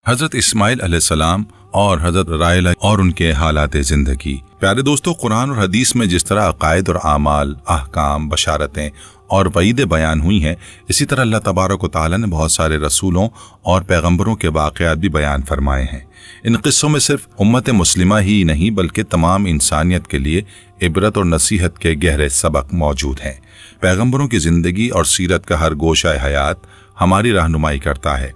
حضرت اسماعیل علیہ السلام اور حضرت رائلہ اور ان کے حالات زندگی۔ پیارے دوستو، قرآن اور حدیث میں جس طرح عقائد اور اعمال، احکام، بشارتیں اور وعیدیں بیان ہوئی ہیں، اسی طرح اللہ تبارک و تعالیٰ نے بہت سارے رسولوں اور پیغمبروں کے واقعات بھی بیان فرمائے ہیں۔ ان قصوں میں صرف امت مسلمہ ہی نہیں بلکہ تمام انسانیت کے لیے عبرت اور نصیحت کے گہرے سبق موجود ہیں۔ پیغمبروں کی زندگی اور سیرت کا ہر گوشہ حیات ہماری رہنمائی کرتا ہے،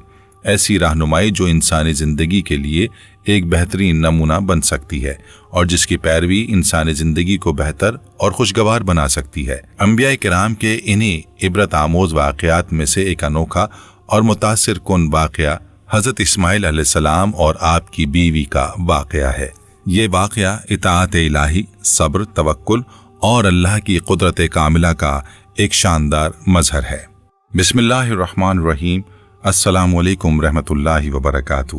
ایسی رہنمائی جو انسانی زندگی کے لیے ایک بہترین نمونہ بن سکتی ہے اور جس کی پیروی انسانی زندگی کو بہتر اور خوشگوار بنا سکتی ہے۔ انبیاء کرام کے انہی عبرت آموز واقعات میں سے ایک انوکھا اور متاثر کن واقعہ حضرت اسماعیل علیہ السلام اور آپ کی بیوی کا واقعہ ہے۔ یہ واقعہ اطاعت الہی، صبر، توکل اور اللہ کی قدرت کاملہ کا ایک شاندار مظہر ہے۔ بسم اللہ الرحمن الرحیم۔ السلام علیکم رحمۃ اللہ وبرکاتہ۔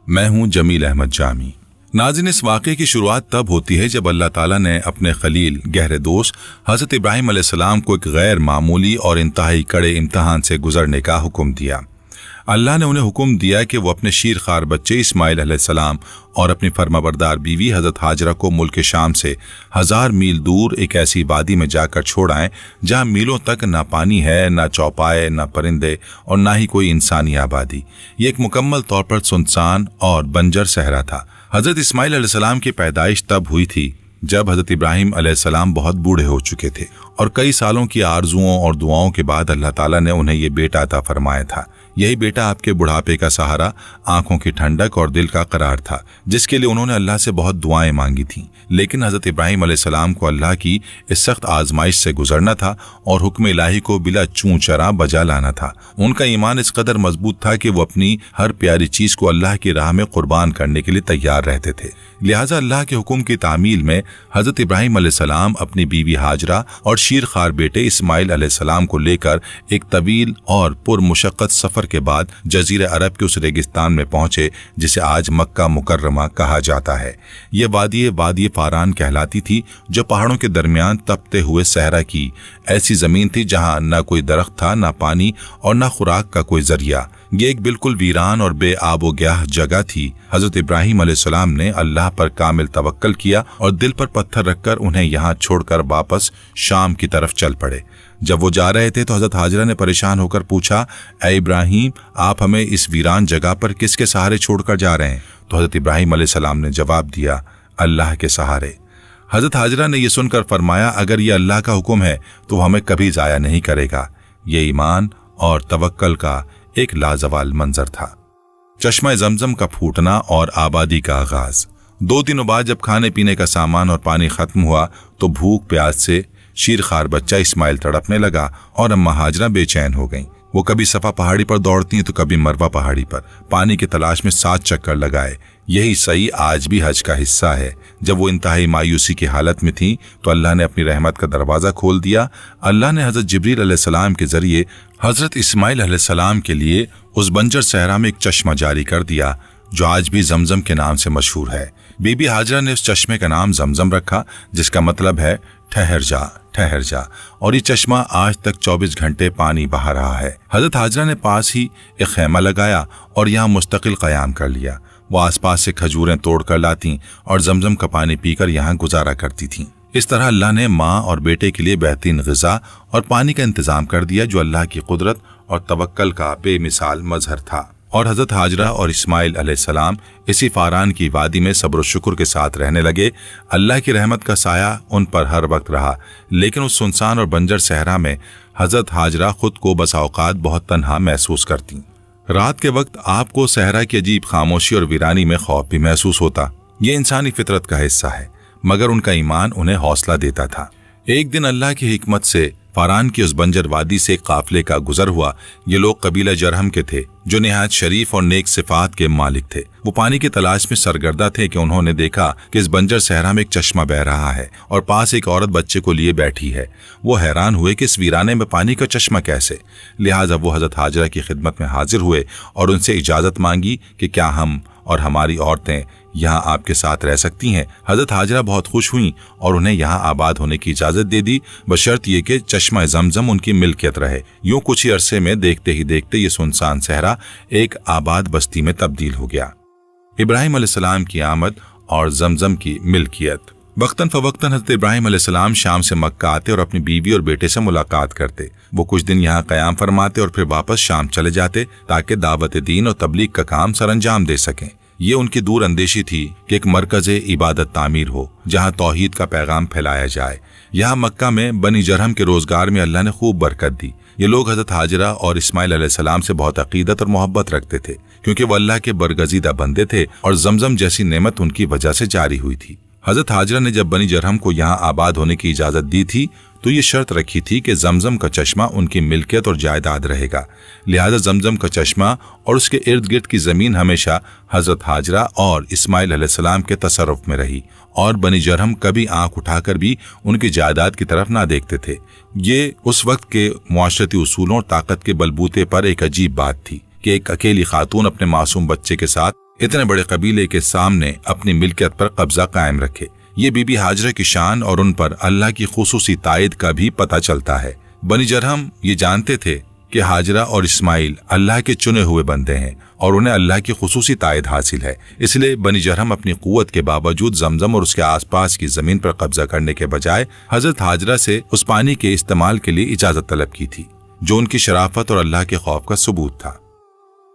میں ہوں جمیل احمد جامی۔ ناظرین، اس واقعے کی شروعات تب ہوتی ہے جب اللہ تعالیٰ نے اپنے خلیل، گہرے دوست حضرت ابراہیم علیہ السلام کو ایک غیر معمولی اور انتہائی کڑے امتحان سے گزرنے کا حکم دیا۔ اللہ نے انہیں حکم دیا کہ وہ اپنے شیرخوار بچے اسماعیل علیہ السلام اور اپنی فرمانبردار بیوی حضرت ہاجرہ کو ملک شام سے 1000 میل دور ایک ایسی وادی میں جا کر چھوڑ آئیں جہاں میلوں تک نہ پانی ہے، نہ چوپائے، نہ پرندے اور نہ ہی کوئی انسانی آبادی۔ یہ ایک مکمل طور پر سنسان اور بنجر صحرا تھا۔ حضرت اسماعیل علیہ السلام کی پیدائش تب ہوئی تھی جب حضرت ابراہیم علیہ السلام بہت بوڑھے ہو چکے تھے اور کئی سالوں کی آرزوؤں اور دعاؤں کے بعد اللہ تعالیٰ نے انہیں یہ بیٹا عطا فرمایا تھا۔ یہی بیٹا آپ کے بڑھاپے کا سہارا، آنکھوں کی ٹھنڈک اور دل کا قرار تھا، جس کے لیے انہوں نے اللہ سے بہت دعائیں مانگی تھیں۔ لیکن حضرت ابراہیم علیہ السلام کو اللہ کی اس سخت آزمائش سے گزرنا تھا اور حکم الہی کو بلا چوں چرا بجا لانا تھا۔ ان کا ایمان اس قدر مضبوط تھا کہ وہ اپنی ہر پیاری چیز کو اللہ کی راہ میں قربان کرنے کے لیے تیار رہتے تھے۔ لہٰذا اللہ کے حکم کی تعمیل میں حضرت ابراہیم علیہ السلام اپنی بیوی ہاجرہ اور شیرخوار بیٹے اسماعیل علیہ السلام کو لے کر ایک طویل اور پرمشقت سفر کے بعد جزیرہ عرب کے اس ریگستان میں پہنچے جسے آج مکہ مکرمہ کہا جاتا ہے۔ یہ وادی فاران کہلاتی تھی، جو پہاڑوں کے درمیان تپتے ہوئے صحرا کی ایسی زمین تھی جہاں نہ کوئی درخت تھا، نہ پانی اور نہ خوراک کا کوئی ذریعہ۔ یہ ایک بالکل ویران اور بے آب و گیاہ جگہ تھی۔ حضرت ابراہیم علیہ السلام نے اللہ پر کامل توکل کیا اور دل پر پتھر رکھ کر انہیں یہاں چھوڑ کر واپس شام کی طرف چل پڑے۔ جب وہ جا رہے تھے تو حضرت ہاجرہ نے پریشان ہو کر پوچھا، اے ابراہیم، آپ ہمیں اس ویران جگہ پر کس کے سہارے چھوڑ کر جا رہے ہیں؟ تو حضرت ابراہیم علیہ السلام نے جواب دیا، اللہ کے سہارے۔ حضرت ہاجرہ نے یہ سن کر فرمایا، اگر یہ اللہ کا حکم ہے تو وہ ہمیں کبھی ضائع نہیں کرے گا۔ یہ ایمان اور توکل کا ایک لازوال منظر تھا۔ چشمہ زمزم کا پھوٹنا اور آبادی کا آغاز۔ 2 دنوں بعد جب کھانے پینے کا سامان اور پانی ختم ہوا تو بھوک پیاس سے شیرخوار بچہ اسماعیل تڑپنے لگا اور اماں ہاجرہ بے چین ہو گئیں۔ وہ کبھی صفا پہاڑی پر دوڑتی ہیں تو کبھی مروہ پہاڑی پر، پانی کی تلاش میں 7 چکر لگائے۔ یہی صحیح آج بھی حج کا حصہ ہے۔ جب وہ انتہائی مایوسی کی حالت میں تھیں تو اللہ نے اپنی رحمت کا دروازہ کھول دیا۔ اللہ نے حضرت جبریل علیہ السلام کے ذریعے حضرت اسماعیل علیہ السلام کے لیے اس بنجر صحرا میں ایک چشمہ جاری کر دیا جو آج بھی زمزم کے نام سے مشہور ہے۔ بی بی ہاجرہ نے اس چشمے کا نام زمزم رکھا، جس کا مطلب ہے ٹھہر جا، ٹھہر جا، اور یہ چشمہ آج تک 24 گھنٹے پانی بہا رہا ہے۔ حضرت ہاجرہ نے پاس ہی ایک خیمہ لگایا اور یہاں مستقل قیام کر لیا۔ وہ آس پاس سے کھجوریں توڑ کر لاتیں اور زمزم کا پانی پی کر یہاں گزارا کرتی تھیں۔ اس طرح اللہ نے ماں اور بیٹے کے لیے بہترین غذا اور پانی کا انتظام کر دیا، جو اللہ کی قدرت اور توکل کا بے مثال مظہر تھا۔ اور حضرت ہاجرہ اور اسماعیل علیہ السلام اسی فاران کی وادی میں صبر و شکر کے ساتھ رہنے لگے۔ اللہ کی رحمت کا سایہ ان پر ہر وقت رہا، لیکن اس سنسان اور بنجر صحرا میں حضرت ہاجرہ خود کو بسا اوقات بہت تنہا محسوس کرتیں۔ رات کے وقت آپ کو صحرا کی عجیب خاموشی اور ویرانی میں خوف بھی محسوس ہوتا۔ یہ انسانی فطرت کا حصہ ہے، مگر ان کا ایمان انہیں حوصلہ دیتا تھا۔ ایک دن اللہ کی حکمت سے فاران کی اس بنجر وادی سے ایک قافلے کا گزر ہوا۔ یہ لوگ قبیلہ جرہم کے تھے، جو نہایت شریف اور نیک صفات کے مالک تھے۔ وہ پانی کی تلاش میں سرگردہ تھے کہ انہوں نے دیکھا کہ اس بنجر صحرا میں ایک چشمہ بہہ رہا ہے اور پاس ایک عورت بچے کو لیے بیٹھی ہے۔ وہ حیران ہوئے کہ اس ویرانے میں پانی کا چشمہ کیسے؟ لہٰذا وہ حضرت ہاجرہ کی خدمت میں حاضر ہوئے اور ان سے اجازت مانگی کہ کیا ہم اور ہماری عورتیں یہاں آپ کے ساتھ رہ سکتی ہیں۔ حضرت ہاجرہ بہت خوش ہوئیں اور انہیں یہاں آباد ہونے کی اجازت دے دی، بشرط یہ کہ چشمہ زمزم ان کی ملکیت رہے۔ یوں کچھ ہی عرصے میں دیکھتے ہی دیکھتے یہ سنسان صحرا ایک آباد بستی میں تبدیل ہو گیا۔ ابراہیم علیہ السلام کی آمد اور زمزم کی ملکیت۔ وقتاً فوقتاً حضرت ابراہیم علیہ السلام شام سے مکہ آتے اور اپنی بیوی اور بیٹے سے ملاقات کرتے۔ وہ کچھ دن یہاں قیام فرماتے اور پھر واپس شام چلے جاتے تاکہ دعوت دین اور تبلیغ کا کام سر انجام دے سکیں۔ یہ ان کی دور اندیشی تھی کہ ایک مرکز عبادت تعمیر ہو جہاں توحید کا پیغام پھیلایا جائے۔ یہاں مکہ میں بنی جرہم کے روزگار میں اللہ نے خوب برکت دی۔ یہ لوگ حضرت ہاجرہ اور اسماعیل علیہ السلام سے بہت عقیدت اور محبت رکھتے تھے کیونکہ وہ اللہ کے برگزیدہ بندے تھے اور زمزم جیسی نعمت ان کی وجہ سے جاری ہوئی تھی۔ حضرت ہاجرہ نے جب بنی جرہم کو یہاں آباد ہونے کی اجازت دی تھی تو یہ شرط رکھی تھی کہ زمزم کا چشمہ ان کی ملکیت اور جائیداد رہے گا، لہذا زمزم کا چشمہ اور اس کے ارد گرد کی زمین ہمیشہ حضرت ہاجرہ اور اسماعیل علیہ السلام کے تصرف میں رہی اور بنی جرہم کبھی آنکھ اٹھا کر بھی ان کی جائیداد کی طرف نہ دیکھتے تھے۔ یہ اس وقت کے معاشرتی اصولوں اور طاقت کے بلبوتے پر ایک عجیب بات تھی کہ ایک اکیلی خاتون اپنے معصوم بچے کے ساتھ اتنے بڑے قبیلے کے سامنے اپنی ملکیت پر قبضہ قائم رکھے۔ یہ بی بی ہاجرہ کی شان اور ان پر اللہ کی خصوصی تائید کا بھی پتہ چلتا ہے۔ بنی جرہم یہ جانتے تھے کہ ہاجرہ اور اسماعیل اللہ کے چنے ہوئے بندے ہیں اور انہیں اللہ کی خصوصی تائید حاصل ہے، اس لیے بنی جرہم اپنی قوت کے باوجود زمزم اور اس کے آس پاس کی زمین پر قبضہ کرنے کے بجائے حضرت ہاجرہ سے اس پانی کے استعمال کے لیے اجازت طلب کی تھی جو ان کی شرافت اور اللہ کے خوف کا ثبوت تھا۔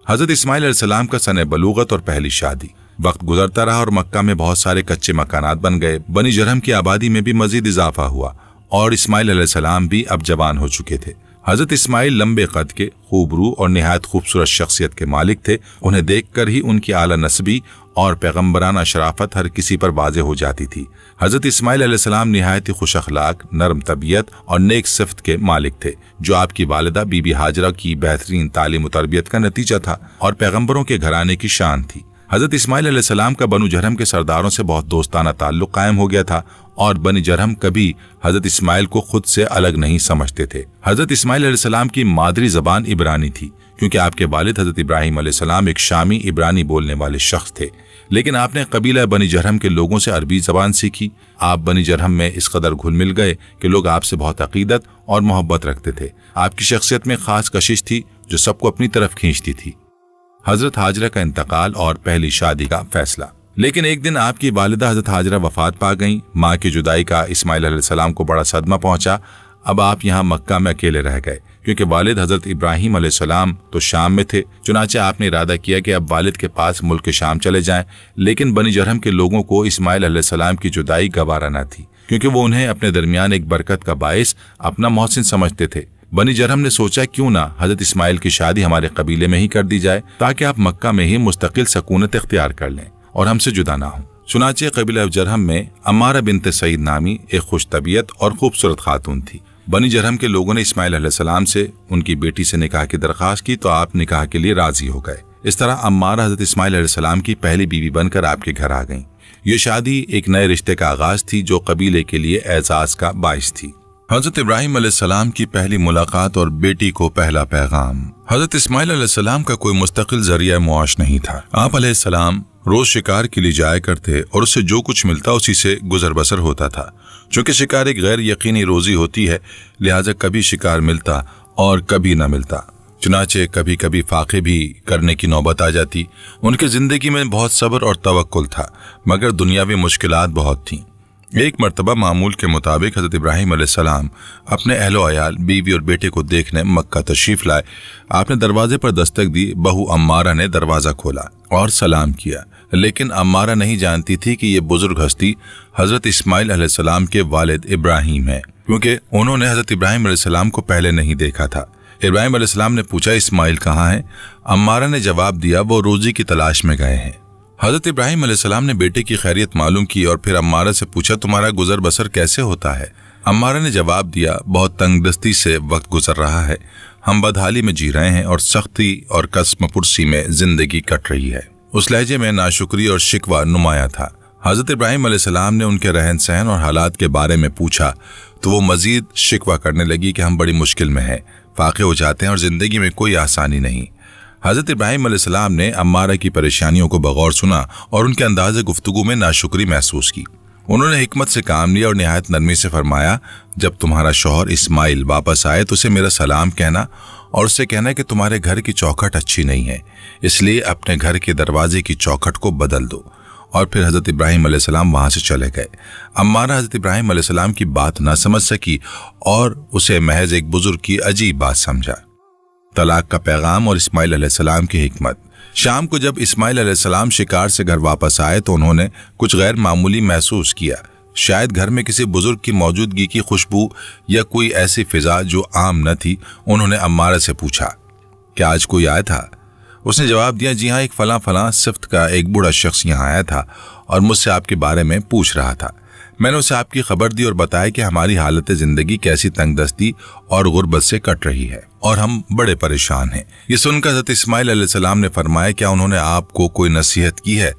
حضرت اسماعیل علیہ السلام کا سن بلوغت اور پہلی شادی۔ وقت گزرتا رہا اور مکہ میں بہت سارے کچے مکانات بن گئے۔ بنی جرہم کی آبادی میں بھی مزید اضافہ ہوا اور اسماعیل علیہ السلام بھی اب جوان ہو چکے تھے۔ حضرت اسماعیل لمبے قد کے، خوبرو اور نہایت خوبصورت شخصیت کے مالک تھے۔ انہیں دیکھ کر ہی ان کی اعلیٰ نسبی اور پیغمبرانہ شرافت ہر کسی پر واضح ہو جاتی تھی۔ حضرت اسماعیل علیہ السلام نہایت ہی خوش اخلاق، نرم طبیعت اور نیک صفت کے مالک تھے جو آپ کی والدہ بی بی ہاجرہ کی بہترین تعلیم و تربیت کا نتیجہ تھا اور پیغمبروں کے گھرانے کی شان تھی۔ حضرت اسماعیل علیہ السلام کا بنو جرہم کے سرداروں سے بہت دوستانہ تعلق قائم ہو گیا تھا اور بنی جرہم کبھی حضرت اسماعیل کو خود سے الگ نہیں سمجھتے تھے۔ حضرت اسماعیل علیہ السلام کی مادری زبان عبرانی تھی کیونکہ آپ کے والد حضرت ابراہیم علیہ السلام ایک شامی عبرانی بولنے والے شخص تھے، لیکن آپ نے قبیلہ بنی جرہم کے لوگوں سے عربی زبان سیکھی۔ آپ بنی جرہم میں اس قدر گھل مل گئے کہ لوگ آپ سے بہت عقیدت اور محبت رکھتے تھے۔ آپ کی شخصیت میں خاص کشش تھی جو سب کو اپنی طرف کھینچتی تھی۔ حضرت ہاجرہ کا انتقال اور پہلی شادی کا فیصلہ۔ لیکن ایک دن آپ کی والدہ حضرت ہاجرہ وفات پا گئیں۔ ماں کی جدائی کا اسماعیل علیہ السلام کو بڑا صدمہ پہنچا۔ اب آپ یہاں مکہ میں اکیلے رہ گئے کیونکہ والد حضرت ابراہیم علیہ السلام تو شام میں تھے۔ چنانچہ آپ نے ارادہ کیا کہ اب والد کے پاس ملک شام چلے جائیں، لیکن بنی جرہم کے لوگوں کو اسماعیل علیہ السلام کی جدائی گوارا نہ تھی کیونکہ وہ انہیں اپنے درمیان ایک برکت کا باعث اپنا محسن سمجھتے تھے۔ بنی جرہم نے سوچا کیوں نہ حضرت اسماعیل کی شادی ہمارے قبیلے میں ہی کر دی جائے تاکہ آپ مکہ میں ہی مستقل سکونت اختیار کر لیں اور ہم سے جدا نہ ہوں۔ چنانچہ قبیلہ جرہم میں عمارہ بنت سعید نامی ایک خوش طبیعت اور خوبصورت خاتون تھی۔ بنی جرہم کے لوگوں نے اسماعیل علیہ السلام سے ان کی بیٹی سے نکاح کی درخواست کی تو آپ نکاح کے لیے راضی ہو گئے۔ اس طرح عمارہ حضرت اسماعیل علیہ السلام کی پہلی بیوی بن کر آپ کے گھر آ گئیں۔ یہ شادی ایک نئے رشتے کا آغاز تھی جو قبیلے کے لیے اعزاز کا باعث تھی۔ حضرت ابراہیم علیہ السلام کی پہلی ملاقات اور بیٹی کو پہلا پیغام۔ حضرت اسماعیل علیہ السلام کا کوئی مستقل ذریعہ معاش نہیں تھا۔ آپ علیہ السلام روز شکار کے لیے جایا کرتے اور اس سے جو کچھ ملتا اسی سے گزر بسر ہوتا تھا۔ چونکہ شکار ایک غیر یقینی روزی ہوتی ہے لہٰذا کبھی شکار ملتا اور کبھی نہ ملتا، چنانچہ کبھی کبھی فاقے بھی کرنے کی نوبت آ جاتی۔ ان کی زندگی میں بہت صبر اور توکل تھا مگر دنیاوی مشکلات بہت تھیں۔ ایک مرتبہ معمول کے مطابق حضرت ابراہیم علیہ السلام اپنے اہل و عیال، بیوی اور بیٹے کو دیکھنے مکہ تشریف لائے۔ آپ نے دروازے پر دستک دی۔ بہو عمارہ نے دروازہ کھولا اور سلام کیا، لیکن عمارہ نہیں جانتی تھی کہ یہ بزرگ ہستی حضرت اسماعیل علیہ السلام کے والد ابراہیم ہے کیونکہ انہوں نے حضرت ابراہیم علیہ السلام کو پہلے نہیں دیکھا تھا۔ ابراہیم علیہ السلام نے پوچھا اسماعیل کہاں ہے؟ عمارہ نے جواب دیا وہ روزی کی تلاش میں گئے ہیں۔ حضرت ابراہیم علیہ السلام نے بیٹے کی خیریت معلوم کی اور پھر عمارہ سے پوچھا تمہارا گزر بسر کیسے ہوتا ہے؟ عمارہ نے جواب دیا بہت تنگ دستی سے وقت گزر رہا ہے، ہم بدحالی میں جی رہے ہیں اور سختی اور قسم پرسی میں زندگی کٹ رہی ہے۔ اس لہجے میں ناشکری اور شکوہ نمایاں تھا۔ حضرت ابراہیم علیہ السلام نے ان کے رہن سہن اور حالات کے بارے میں پوچھا تو وہ مزید شکوہ کرنے لگی کہ ہم بڑی مشکل میں ہیں، فاقے ہو جاتے ہیں اور زندگی میں کوئی آسانی نہیں۔ حضرت ابراہیم علیہ السلام نے عمارہ کی پریشانیوں کو بغور سنا اور ان کے انداز گفتگو میں ناشکری محسوس کی۔ انہوں نے حکمت سے کام لیا اور نہایت نرمی سے فرمایا، جب تمہارا شوہر اسماعیل واپس آئے تو اسے میرا سلام کہنا اور اسے کہنا کہ تمہارے گھر کی چوکھٹ اچھی نہیں ہے، اس لیے اپنے گھر کے دروازے کی چوکھٹ کو بدل دو۔ اور پھر حضرت ابراہیم علیہ السلام وہاں سے چلے گئے۔ عمارہ حضرت ابراہیم علیہ السلام کی بات نہ سمجھ سکی اور اسے محض ایک بزرگ کی عجیب بات سمجھا۔ طلاق کا پیغام اور اسماعیل علیہ السلام کی حکمت۔ شام کو جب اسماعیل علیہ السلام شکار سے گھر واپس آئے تو انہوں نے کچھ غیر معمولی محسوس کیا۔ شاید گھر میں کسی بزرگ کی موجودگی کی خوشبو یا کوئی ایسی فضا جو عام نہ تھی۔ انہوں نے عمارہ سے پوچھا، کیا آج کوئی آیا تھا؟ اس نے جواب دیا، جی ہاں، ایک فلاں صفت کا ایک بوڑھا شخص یہاں آیا تھا اور مجھ سے آپ کے بارے میں پوچھ رہا تھا۔ میں نے اسے آپ کی خبر دی اور بتایا کہ ہماری حالت زندگی کیسی تنگ دستی اور غربت سے کٹ رہی ہے اور ہم بڑے پریشان ہیں۔ یہ سن کر حضرت اسماعیل علیہ السلام نے فرمایا، کیا انہوں نے آپ کو کوئی نصیحت کی ہے؟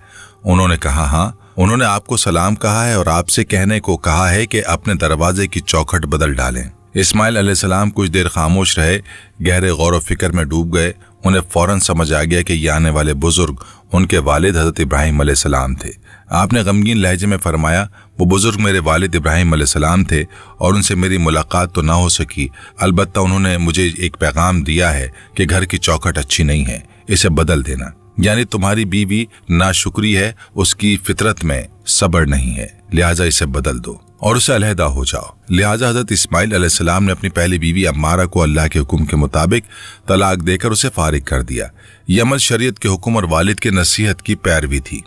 انہوں نے کہا، ہاں، انہوں نے آپ کو سلام کہا ہے اور آپ سے کہنے کو کہا ہے کہ اپنے دروازے کی چوکھٹ بدل ڈالیں۔ اسماعیل علیہ السلام کچھ دیر خاموش رہے، گہرے غور و فکر میں ڈوب گئے۔ انہیں فوراً سمجھ آ گیا کہ یہ آنے والے بزرگ ان کے والد حضرت ابراہیم علیہ السلام تھے۔ آپ نے غمگین لہجے میں فرمایا، وہ بزرگ میرے والد ابراہیم علیہ السلام تھے اور ان سے میری ملاقات تو نہ ہو سکی، البتہ انہوں نے مجھے ایک پیغام دیا ہے کہ گھر کی چوکھٹ اچھی نہیں ہے، اسے بدل دینا، یعنی تمہاری بیوی ناشکری ہے، اس کی فطرت میں صبر نہیں ہے، لہٰذا اسے بدل دو اور اسے علیحدہ ہو جاؤ۔ لہٰذا حضرت اسماعیل علیہ السلام نے اپنی پہلی بیوی عمارہ کو اللہ کے حکم کے مطابق طلاق دے کر اسے فارغ کر دیا۔ یہ عمل شریعت کے حکم اور والد کے نصیحت کی پیروی تھی۔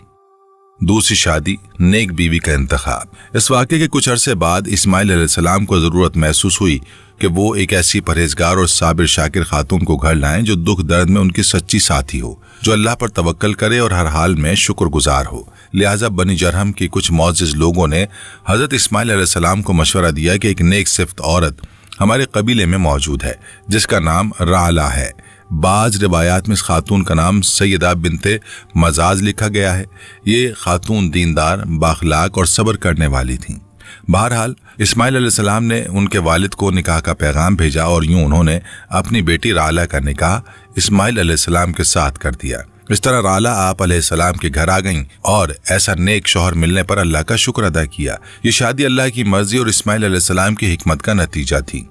دوسری شادی، نیک بیوی کا انتخاب۔ اس واقعے کے کچھ عرصے بعد اسماعیل علیہ السلام کو ضرورت محسوس ہوئی کہ وہ ایک ایسی پرہیزگار اور صابر شاکر خاتون کو گھر لائیں جو دکھ درد میں ان کی سچی ساتھی ہو، جو اللہ پر توکل کرے اور ہر حال میں شکر گزار ہو۔ لہٰذا بنی جرہم کی کچھ معزز لوگوں نے حضرت اسماعیل علیہ السلام کو مشورہ دیا کہ ایک نیک صفت عورت ہمارے قبیلے میں موجود ہے جس کا نام رعلہ ہے۔ بعض روایات میں اس خاتون کا نام سیدہ بنت مزاز لکھا گیا ہے۔ یہ خاتون دیندار، بااخلاق اور صبر کرنے والی تھیں۔ بہرحال اسماعیل علیہ السلام نے ان کے والد کو نکاح کا پیغام بھیجا اور یوں انہوں نے اپنی بیٹی رعلہ کا نکاح اسماعیل علیہ السلام کے ساتھ کر دیا۔ اس طرح رعلہ آپ علیہ السلام کے گھر آ گئیں اور ایسا نیک شوہر ملنے پر اللہ کا شکر ادا کیا۔ یہ شادی اللہ کی مرضی اور اسماعیل علیہ السلام کی حکمت کا نتیجہ تھی۔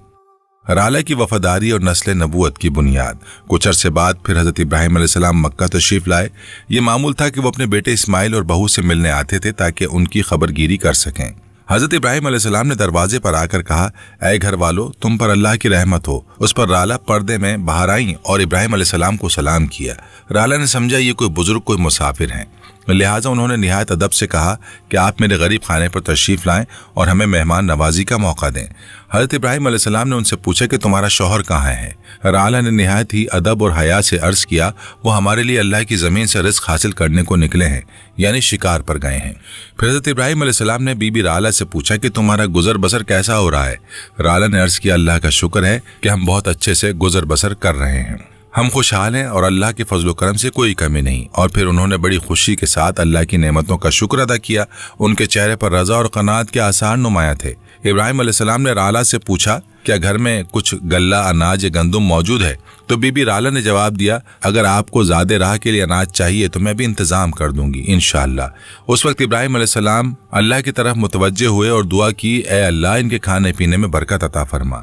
رعلہ کی وفاداری اور نسل نبوت کی بنیاد۔ کچھ عرصے بعد پھر حضرت ابراہیم علیہ السلام مکہ تشریف لائے۔ یہ معمول تھا کہ وہ اپنے بیٹے اسماعیل اور بہو سے ملنے آتے تھے تاکہ ان کی خبر گیری کر سکیں۔ حضرت ابراہیم علیہ السلام نے دروازے پر آ کر کہا، اے گھر والو، تم پر اللہ کی رحمت ہو۔ اس پر رعلہ پردے میں باہر آئیں اور ابراہیم علیہ السلام کو سلام کیا۔ رعلہ نے سمجھا یہ کوئی بزرگ، کوئی مسافر ہیں، لہٰذا انہوں نے نہایت ادب سے کہا کہ آپ میرے غریب خانے پر تشریف لائیں اور ہمیں مہمان نوازی کا موقع دیں۔ حضرت ابراہیم علیہ السلام نے ان سے پوچھا کہ تمہارا شوہر کہاں ہے؟ رعلہ نے نہایت ہی ادب اور حیا سے عرض کیا، وہ ہمارے لیے اللہ کی زمین سے رزق حاصل کرنے کو نکلے ہیں، یعنی شکار پر گئے ہیں۔ پھر حضرت ابراہیم علیہ السلام نے بی بی رعلہ سے پوچھا کہ تمہارا گزر بسر کیسا ہو رہا ہے؟ رعلہ نے عرض کیا، اللہ کا شکر ہے کہ ہم بہت اچھے سے گزر بسر کر رہے ہیں، ہم خوشحال ہیں اور اللہ کے فضل و کرم سے کوئی کمی نہیں۔ اور پھر انہوں نے بڑی خوشی کے ساتھ اللہ کی نعمتوں کا شکر ادا کیا۔ ان کے چہرے پر رضا اور قناعت کے آثار نمایاں تھے۔ ابراہیم علیہ السلام نے رعلہ سے پوچھا، کیا گھر میں کچھ غلہ، اناج یا گندم موجود ہے؟ تو بی بی رعلہ نے جواب دیا، اگر آپ کو زیادہ راہ کے لیے اناج چاہیے تو میں بھی انتظام کر دوں گی انشاءاللہ۔ اس وقت ابراہیم علیہ السلام اللہ کی طرف متوجہ ہوئے اور دعا کی، اے اللہ، ان کے کھانے پینے میں برکت عطا فرما۔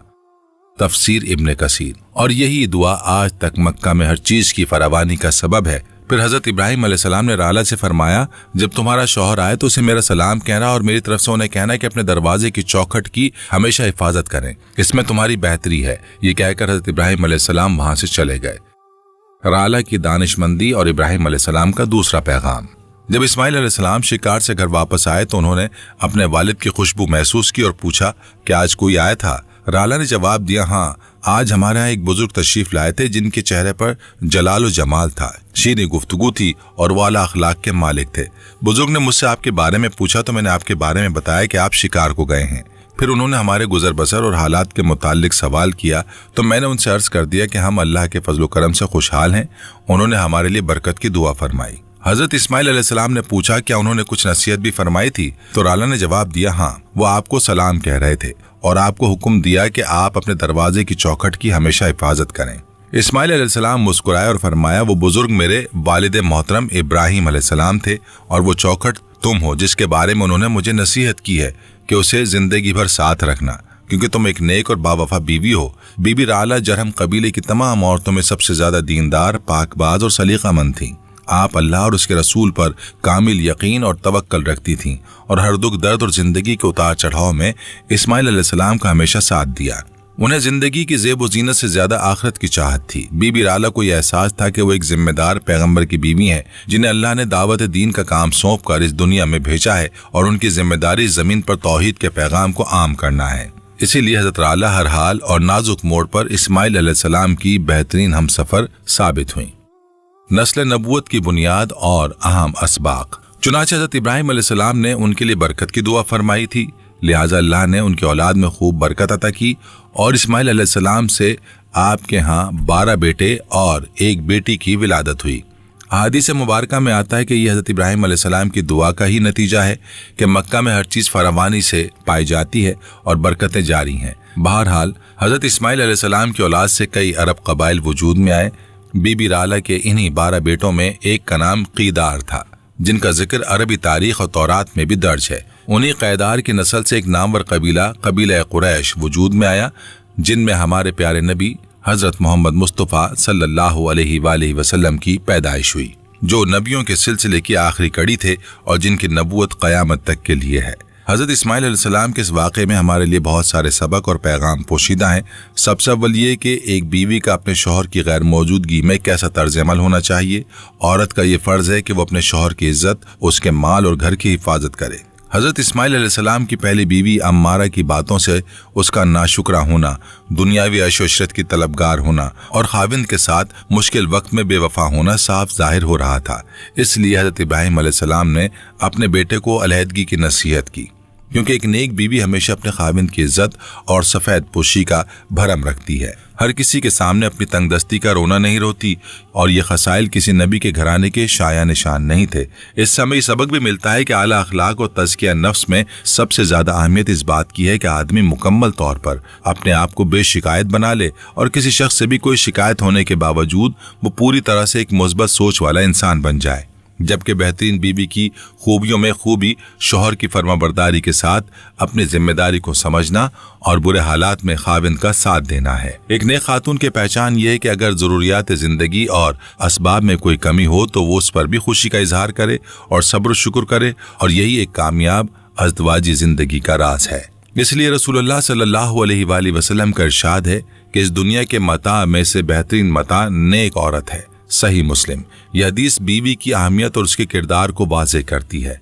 تفسیر ابن کثیر۔ اور یہی دعا آج تک مکہ میں ہر چیز کی فراوانی کا سبب ہے۔ پھر حضرت ابراہیم علیہ السلام نے رعلہ سے فرمایا، جب تمہارا شوہر آئے تو اسے میرا سلام کہنا اور میری طرف سے انہیں کہنا کہ اپنے دروازے کی چوکھٹ کی ہمیشہ حفاظت کریں، اس میں تمہاری بہتری ہے۔ یہ کہہ کر حضرت ابراہیم علیہ السلام وہاں سے چلے گئے۔ رعلہ کی دانش مندی اور ابراہیم علیہ السلام کا دوسرا پیغام۔ جب اسماعیل علیہ السلام شکار سے گھر واپس آئے تو انہوں نے اپنے والد کی خوشبو محسوس کی اور پوچھا کہ آج کوئی آیا تھا؟ رعلہ نے جواب دیا، ہاں، آج ہمارے ہاں ایک بزرگ تشریف لائے تھے جن کے چہرے پر جلال و جمال تھا، شیریں گفتگو تھی اور وہ اعلیٰ اخلاق کے مالک تھے۔ بزرگ نے مجھ سے آپ کے بارے میں پوچھا تو میں نے آپ کے بارے میں بتایا کہ آپ شکار کو گئے ہیں۔ پھر انہوں نے ہمارے گزر بسر اور حالات کے متعلق سوال کیا تو میں نے ان سے عرض کر دیا کہ ہم اللہ کے فضل و کرم سے خوشحال ہیں۔ انہوں نے ہمارے لیے برکت کی دعا فرمائی۔ حضرت اسماعیل علیہ السلام نے پوچھا، کیا انہوں نے کچھ نصیحت بھی فرمائی تھی؟ تو رعلہ نے جواب دیا، ہاں، وہ آپ کو سلام کہہ رہے تھے اور آپ کو حکم دیا کہ آپ اپنے دروازے کی چوکھٹ کی ہمیشہ حفاظت کریں۔ اسماعیل علیہ السلام مسکرائے اور فرمایا وہ بزرگ میرے والد محترم ابراہیم علیہ السلام تھے اور وہ چوکھٹ تم ہو جس کے بارے میں انہوں نے مجھے نصیحت کی ہے کہ اسے زندگی بھر ساتھ رکھنا، کیونکہ تم ایک نیک اور باوفا بیوی ہو۔ بی بی رعلہ جرہم قبیلے کی تمام عورتوں میں سب سے زیادہ دیندار، پاک باز اور سلیقہ مند تھیں۔ آپ اللہ اور اس کے رسول پر کامل یقین اور توکل رکھتی تھیں اور ہر دکھ درد اور زندگی کے اتار چڑھاؤ میں اسماعیل علیہ السلام کا ہمیشہ ساتھ دیا۔ انہیں زندگی کی زیب و زینت سے زیادہ آخرت کی چاہت تھی۔ بی بی رعلہ کو یہ احساس تھا کہ وہ ایک ذمہ دار پیغمبر کی بیوی ہیں جنہیں اللہ نے دعوت دین کا کام سونپ کر اس دنیا میں بھیجا ہے اور ان کی ذمہ داری زمین پر توحید کے پیغام کو عام کرنا ہے۔ اسی لیے حضرت رعلہ ہر حال اور نازک موڑ پر اسماعیل علیہ السلام کی بہترین ہمسفر ثابت ہوئیں۔ نسل نبوت کی بنیاد اور اہم اسباق۔ چنانچہ حضرت ابراہیم علیہ السلام نے ان کے لیے برکت کی دعا فرمائی تھی، لہٰذا اللہ نے ان کی اولاد میں خوب برکت عطا کی اور اسماعیل علیہ السلام سے آپ کے ہاں 12 بیٹے اور ایک بیٹی کی ولادت ہوئی۔ احادیث مبارکہ میں آتا ہے کہ یہ حضرت ابراہیم علیہ السلام کی دعا کا ہی نتیجہ ہے کہ مکہ میں ہر چیز فراوانی سے پائی جاتی ہے اور برکتیں جاری ہیں۔ بہرحال حضرت اسماعیل علیہ السلام کی اولاد سے کئی عرب قبائل وجود میں آئے۔ بی بی رعلہ کے انہی 12 بیٹوں میں ایک کا نام قیدار تھا، جن کا ذکر عربی تاریخ اور تورات میں بھی درج ہے۔ انہی قیدار کی نسل سے ایک نامور قبیلہ قریش وجود میں آیا، جن میں ہمارے پیارے نبی حضرت محمد مصطفیٰ صلی اللہ علیہ وآلہ وسلم کی پیدائش ہوئی، جو نبیوں کے سلسلے کی آخری کڑی تھے اور جن کی نبوت قیامت تک کے لیے ہے۔ حضرت اسماعیل علیہ السلام کے اس واقعے میں ہمارے لیے بہت سارے سبق اور پیغام پوشیدہ ہیں۔ سب سے اول یہ کہ ایک بیوی کا اپنے شوہر کی غیر موجودگی میں کیسا طرز عمل ہونا چاہیے۔ عورت کا یہ فرض ہے کہ وہ اپنے شوہر کی عزت، اس کے مال اور گھر کی حفاظت کرے۔ حضرت اسماعیل علیہ السلام کی پہلی بیوی امارہ کی باتوں سے اس کا ناشکرا ہونا، دنیاوی عیش و عشرت کی طلبگار ہونا اور خاوند کے ساتھ مشکل وقت میں بے وفا ہونا صاف ظاہر ہو رہا تھا۔ اس لیے حضرت ابراہیم علیہ السلام نے اپنے بیٹے کو علیحدگی کی نصیحت کی، کیونکہ ایک نیک بیوی ہمیشہ اپنے خاوند کی عزت اور سفید پوشی کا بھرم رکھتی ہے، ہر کسی کے سامنے اپنی تنگ دستی کا رونا نہیں روتی، اور یہ خصائل کسی نبی کے گھرانے کے شایع نشان نہیں تھے۔ اس سے ہمیں یہ سبق بھی ملتا ہے کہ اعلیٰ اخلاق اور تزکیہ نفس میں سب سے زیادہ اہمیت اس بات کی ہے کہ آدمی مکمل طور پر اپنے آپ کو بے شکایت بنا لے اور کسی شخص سے بھی کوئی شکایت ہونے کے باوجود وہ پوری طرح سے ایک مثبت سوچ والا انسان بن جائے، جبکہ بہترین بیوی کی خوبیوں میں خوبی شوہر کی فرما برداری کے ساتھ اپنی ذمہ داری کو سمجھنا اور برے حالات میں خاوند کا ساتھ دینا ہے۔ ایک نیک خاتون کی پہچان یہ ہے کہ اگر ضروریات زندگی اور اسباب میں کوئی کمی ہو تو وہ اس پر بھی خوشی کا اظہار کرے اور صبر و شکر کرے، اور یہی ایک کامیاب ازدواجی زندگی کا راز ہے۔ اس لیے رسول اللہ صلی اللہ علیہ وآلہ وسلم کا ارشاد ہے کہ اس دنیا کے متاع میں سے بہترین متاع نیک عورت ہے۔ صحیح مسلم۔ یہ حدیث بیوی کی اہمیت اور اس کے کردار کو واضح کرتی ہے۔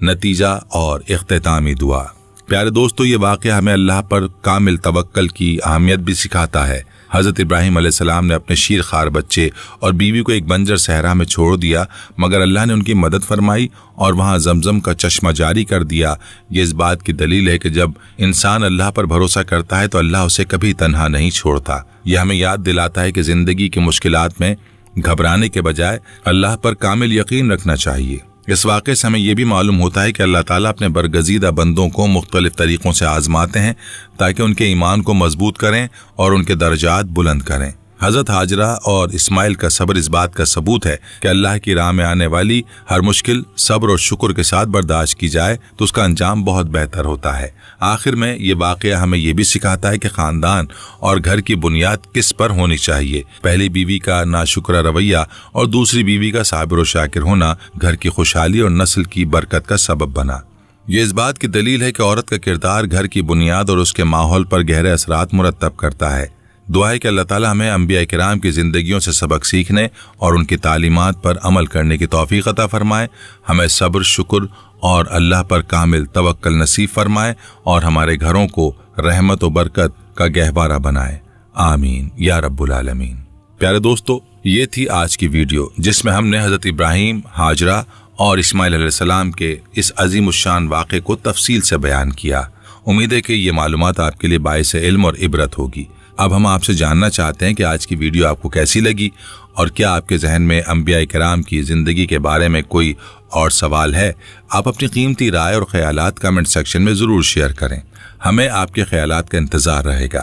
نتیجہ اور اختتامی دعا۔ پیارے دوستو، یہ واقعہ ہمیں اللہ پر کامل توکل کی اہمیت بھی سکھاتا ہے۔ حضرت ابراہیم علیہ السلام نے اپنے شیر خوار بچے اور بیوی کو ایک بنجر صحرا میں چھوڑ دیا، مگر اللہ نے ان کی مدد فرمائی اور وہاں زمزم کا چشمہ جاری کر دیا۔ یہ اس بات کی دلیل ہے کہ جب انسان اللہ پر بھروسہ کرتا ہے تو اللہ اسے کبھی تنہا نہیں چھوڑتا۔ یہ ہمیں یاد دلاتا ہے کہ زندگی کی مشکلات میں گھبرانے کے بجائے اللہ پر کامل یقین رکھنا چاہیے۔ اس واقعے سے ہمیں یہ بھی معلوم ہوتا ہے کہ اللہ تعالیٰ اپنے برگزیدہ بندوں کو مختلف طریقوں سے آزماتے ہیں تاکہ ان کے ایمان کو مضبوط کریں اور ان کے درجات بلند کریں۔ حضرت ہاجرہ اور اسماعیل کا صبر اس بات کا ثبوت ہے کہ اللہ کی راہ میں آنے والی ہر مشکل صبر اور شکر کے ساتھ برداشت کی جائے تو اس کا انجام بہت بہتر ہوتا ہے۔ آخر میں یہ واقعہ ہمیں یہ بھی سکھاتا ہے کہ خاندان اور گھر کی بنیاد کس پر ہونی چاہیے۔ پہلی بیوی کا ناشکرہ رویہ اور دوسری بیوی کا صابر و شاکر ہونا گھر کی خوشحالی اور نسل کی برکت کا سبب بنا۔ یہ اس بات کی دلیل ہے کہ عورت کا کردار گھر کی بنیاد اور اس کے ماحول پر گہرے اثرات مرتب کرتا ہے۔ دعا ہے کہ اللہ تعالی ہمیں انبیاء کرام کی زندگیوں سے سبق سیکھنے اور ان کی تعلیمات پر عمل کرنے کی توفیق عطا فرمائے، ہمیں صبر، شکر اور اللہ پر کامل توکل نصیب فرمائے اور ہمارے گھروں کو رحمت و برکت کا گہوارہ بنائے۔ آمین یا رب العالمین۔ پیارے دوستو، یہ تھی آج کی ویڈیو جس میں ہم نے حضرت ابراہیم، ہاجرہ اور اسماعیل علیہ السلام کے اس عظیم الشان واقعے کو تفصیل سے بیان کیا۔ امید ہے کہ یہ معلومات آپ کے لیے باعث علم اور عبرت ہوگی۔ اب ہم آپ سے جاننا چاہتے ہیں کہ آج کی ویڈیو آپ کو کیسی لگی اور کیا آپ کے ذہن میں انبیاء کرام کی زندگی کے بارے میں کوئی اور سوال ہے؟ آپ اپنی قیمتی رائے اور خیالات کمنٹ سیکشن میں ضرور شیئر کریں۔ ہمیں آپ کے خیالات کا انتظار رہے گا۔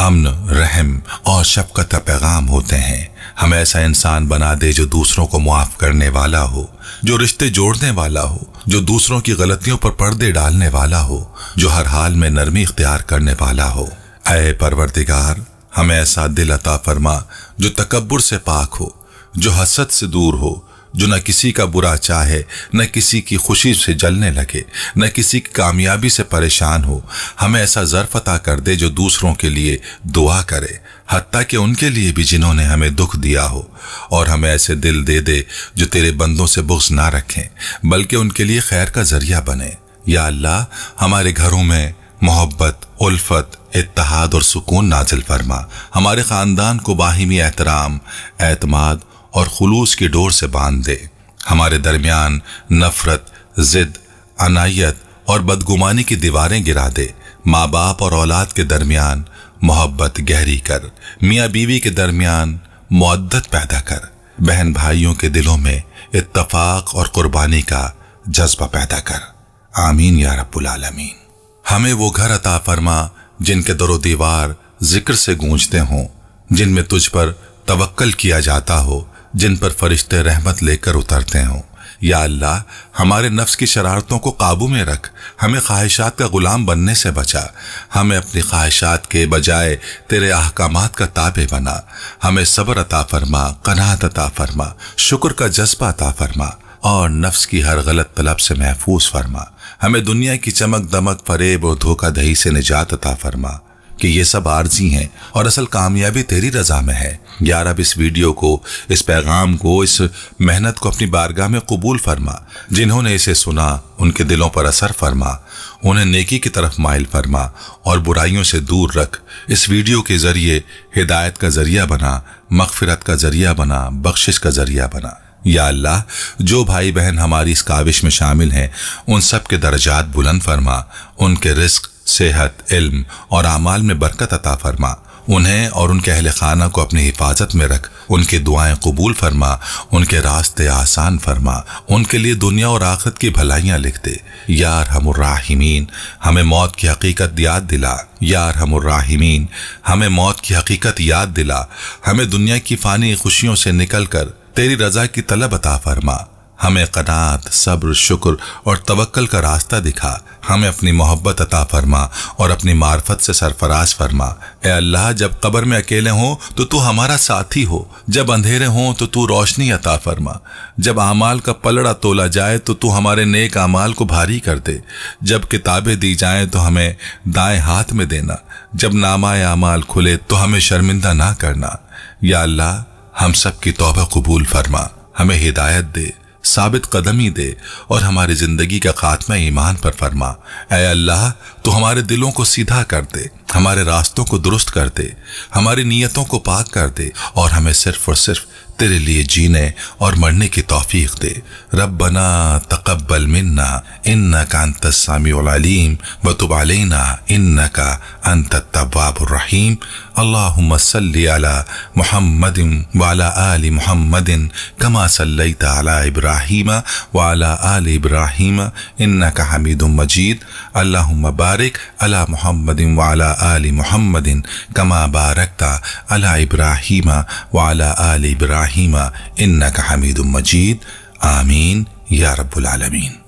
امن، رحم اور شفقت کا پیغام ہوتے ہیں۔ ہمیں ایسا انسان بنا دے جو دوسروں کو معاف کرنے والا ہو، جو رشتے جوڑنے والا ہو، جو دوسروں کی غلطیوں پر پردے ڈالنے والا ہو، جو ہر حال میں نرمی اختیار کرنے والا ہو۔ اے پروردگار، ہمیں ایسا دل عطا فرما جو تکبر سے پاک ہو، جو حسد سے دور ہو، جو نہ کسی کا برا چاہے، نہ کسی کی خوشی سے جلنے لگے، نہ کسی کی کامیابی سے پریشان ہو۔ ہمیں ایسا ظرف عطا کر دے جو دوسروں کے لیے دعا کرے، حتیٰ کہ ان کے لیے بھی جنہوں نے ہمیں دکھ دیا ہو۔ اور ہمیں ایسے دل دے دے جو تیرے بندوں سے بغض نہ رکھیں بلکہ ان کے لیے خیر کا ذریعہ بنے۔ یا اللہ، ہمارے گھروں میں محبت، الفت، اتحاد اور سکون نازل فرما۔ ہمارے خاندان کو باہمی احترام، اعتماد اور خلوص کی ڈور سے باندھ دے۔ ہمارے درمیان نفرت، ضد، عنایت اور بدگمانی کی دیواریں گرا دے۔ ماں باپ اور اولاد کے درمیان محبت گہری کر، میاں بیوی کے درمیان مودت پیدا کر، بہن بھائیوں کے دلوں میں اتفاق اور قربانی کا جذبہ پیدا کر۔ آمین یا رب العالمین۔ ہمیں وہ گھر عطا فرما جن کے در و دیوار ذکر سے گونجتے ہوں، جن میں تجھ پر توکل کیا جاتا ہو، جن پر فرشتے رحمت لے کر اترتے ہوں۔ یا اللہ، ہمارے نفس کی شرارتوں کو قابو میں رکھ، ہمیں خواہشات کا غلام بننے سے بچا، ہمیں اپنی خواہشات کے بجائے تیرے احکامات کا تابع بنا۔ ہمیں صبر عطا فرما، قناعت عطا فرما، شکر کا جذبہ عطا فرما اور نفس کی ہر غلط طلب سے محفوظ فرما۔ ہمیں دنیا کی چمک دمک، فریب اور دھوکہ دہی سے نجات عطا فرما کہ یہ سب عارضی ہیں اور اصل کامیابی تیری رضا میں ہے۔ یا رب، اس ویڈیو کو، اس پیغام کو، اس محنت کو اپنی بارگاہ میں قبول فرما۔ جنہوں نے اسے سنا ان کے دلوں پر اثر فرما، انہیں نیکی کی طرف مائل فرما اور برائیوں سے دور رکھ۔ اس ویڈیو کے ذریعے ہدایت کا ذریعہ بنا، مغفرت کا ذریعہ بنا، بخشش کا ذریعہ بنا۔ یا اللہ، جو بھائی بہن ہماری اس کاوش میں شامل ہیں ان سب کے درجات بلند فرما، ان کے رزق، صحت، علم اور اعمال میں برکت عطا فرما۔ انہیں اور ان کے اہل خانہ کو اپنی حفاظت میں رکھ، ان کی دعائیں قبول فرما، ان کے راستے آسان فرما، ان کے لیے دنیا اور آخرت کی بھلائیاں لکھ دے۔ یا ارحم الراحمین، ہمیں موت کی حقیقت یاد دلا۔ یا ارحم الراحمین، ہمیں موت کی حقیقت یاد دلا۔ ہمیں دنیا کی فانی خوشیوں سے نکل کر تیری رضا کی طلب عطا فرما۔ ہمیں قناعت، صبر، شکر اور توکل کا راستہ دکھا۔ ہمیں اپنی محبت عطا فرما اور اپنی معرفت سے سرفراز فرما۔ اے اللہ، جب قبر میں اکیلے ہوں تو ہمارا ساتھی ہو، جب اندھیرے ہوں تو روشنی عطا فرما، جب اعمال کا پلڑا تولا جائے تو ہمارے نیک اعمال کو بھاری کر دے، جب کتابیں دی جائیں تو ہمیں دائیں ہاتھ میں دینا، جب نامہ اعمال کھلے تو ہمیں شرمندہ نہ کرنا۔ یا اللہ، ہم سب کی توبہ قبول فرما، ہمیں ہدایت دے، ثابت قدمی دے اور ہماری زندگی کا خاتمہ ایمان پر فرما۔ اے اللہ، تو ہمارے دلوں کو سیدھا کر دے، ہمارے راستوں کو درست کر دے، ہماری نیتوں کو پاک کر دے اور ہمیں صرف اور صرف تیرے لیے جینے اور مرنے کی توفیق دے۔ ربنا تقبل منا انک انت السمیع العلیم وتب علینا انک انت التواب الرحیم۔ اللہم صلی علی محمد وعلی آل محمد کما صلیت علی ابراہیم وعلی آل ابراہیم انک حمید مجید۔ اللہم بارک علی محمد وعلی آل محمد کما بارکت علی ابراہیم وعلی آل ابراہیم انک حمید مجید۔ آمین یا رب العالمین۔